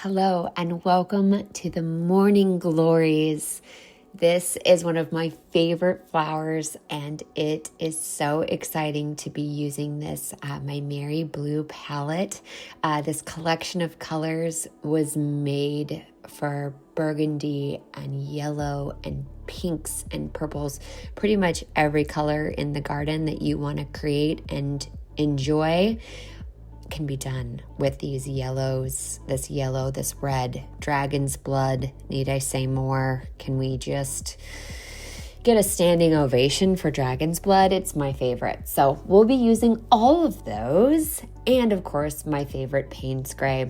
Hello and welcome to the Morning Glories. This is one of my favorite flowers and it is so exciting to be using this, my Mary Blue palette. This collection of colors was made for burgundy and yellow and pinks and purples, pretty much every color in the garden that you want to create and enjoy can be done with these yellows, this yellow, this red, dragon's blood. Need I say more? Can we just get a standing ovation for dragon's blood? It's my favorite. So we'll be using all of those. And of course, my favorite Payne's Gray.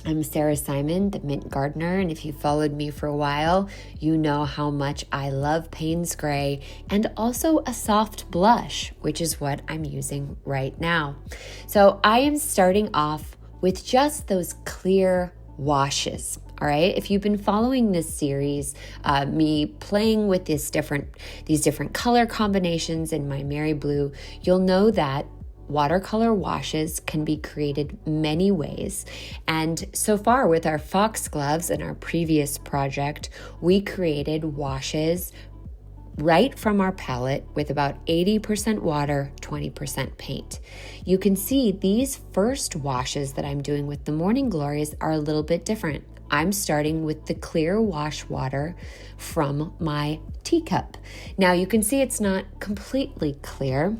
I'm Sarah Simon, the Mint Gardener, and if you followed me for a while, you know how much I love Payne's Gray and also a soft blush, which is what I'm using right now. So I am starting off with just those clear washes. All right. If you've been following this series, me playing with these different color combinations in my Mary Blue, you'll know that watercolor washes can be created many ways. And so far with our foxgloves and our previous project, we created washes right from our palette with about 80% water, 20% paint. You can see these first washes that I'm doing with the Morning Glories are a little bit different. I'm starting with the clear wash water from my teacup. Now you can see it's not completely clear.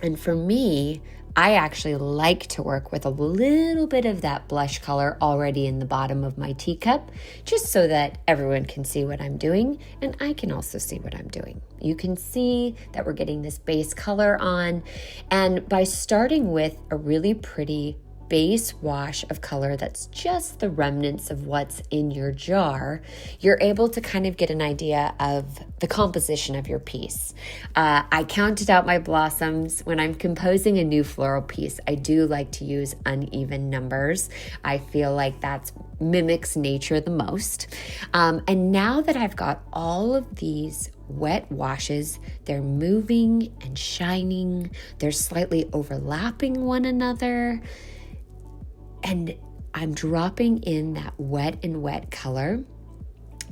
And for me, I actually like to work with a little bit of that blush color already in the bottom of my teacup, just so that everyone can see what I'm doing and I can also see what I'm doing. You can see that we're getting this base color on, and by starting with a really pretty base wash of color that's just the remnants of what's in your jar, you're able to kind of get an idea of the composition of your piece. I counted out my blossoms. When I'm composing a new floral piece, I do like to use uneven numbers. I feel like that mimics nature the most. And now that I've got all of these wet washes, they're moving and shining, they're slightly overlapping one another, and I'm dropping in that wet and wet color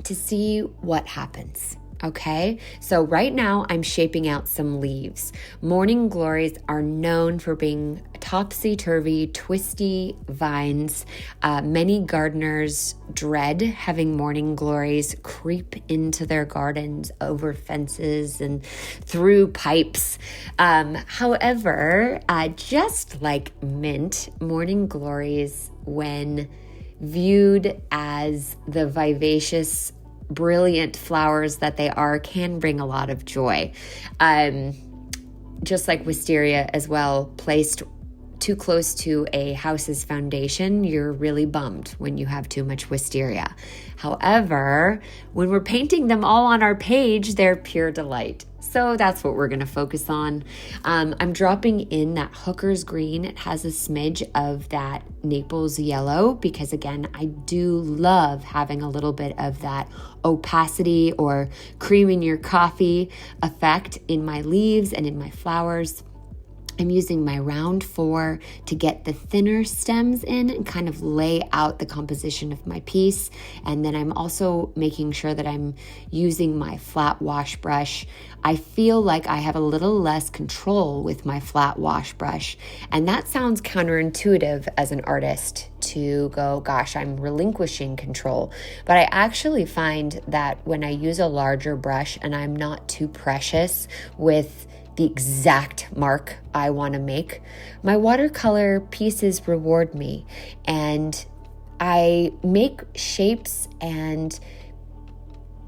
to see what happens. Okay, so right now I'm shaping out some leaves. Morning Glories are known for being topsy-turvy, twisty vines. Many gardeners dread having Morning Glories creep into their gardens over fences and through pipes. However, just like mint, Morning Glories, when viewed as the vivacious, brilliant flowers that they are, can bring a lot of joy. Just like wisteria as well, placed too close to a house's foundation, you're really bummed when you have too much wisteria. However, when we're painting them all on our page, they're pure delight. So that's what we're going to focus on. I'm dropping in that Hooker's green. It has a smidge of that Naples yellow because, again, I do love having a little bit of that opacity or cream in your coffee effect in my leaves and in my flowers. I'm using my round 4 to get the thinner stems in and kind of lay out the composition of my piece. And then I'm also making sure that I'm using my flat wash brush. I feel like I have a little less control with my flat wash brush. And that sounds counterintuitive as an artist to go, gosh, I'm relinquishing control. But I actually find that when I use a larger brush and I'm not too precious with the exact mark I want to make, my watercolor pieces reward me, and I make shapes and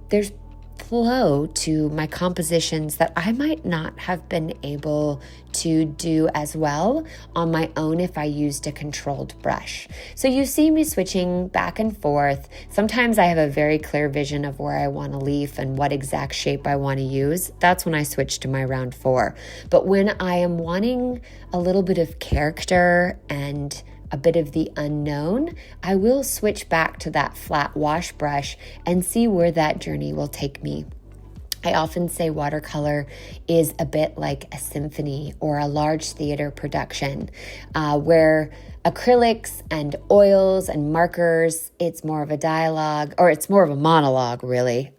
there's flow to my compositions that I might not have been able to do as well on my own if I used a controlled brush. So you see me switching back and forth. Sometimes I have a very clear vision of where I want a leaf and what exact shape I want to use. That's when I switch to my round 4. But when I am wanting a little bit of character and a bit of the unknown, I will switch back to that flat wash brush and see where that journey will take me. I often say watercolor is a bit like a symphony or a large theater production, where acrylics and oils and markers, it's more of a dialogue, or it's more of a monologue, really,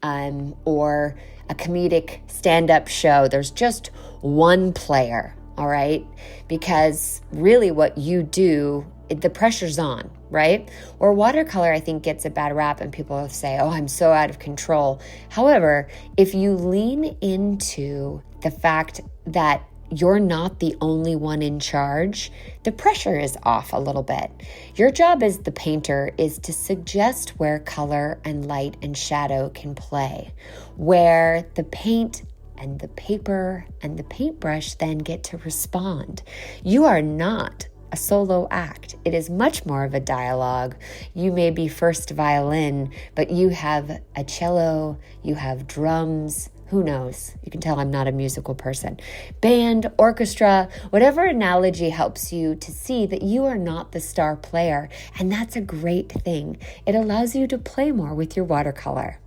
or a comedic stand-up show. There's just one player, all right? Because really what you do, the pressure's on, right? Or watercolor, I think, gets a bad rap and people say, oh, I'm so out of control. However, if you lean into the fact that you're not the only one in charge, the pressure is off a little bit. Your job as the painter is to suggest where color and light and shadow can play, where the paint and the paper and the paintbrush then get to respond. You are not a solo act. It is much more of a dialogue. You may be first violin, but you have a cello, you have drums, who knows? You can tell I'm not a musical person. Band, orchestra, whatever analogy helps you to see that you are not the star player. And that's a great thing. It allows you to play more with your watercolor.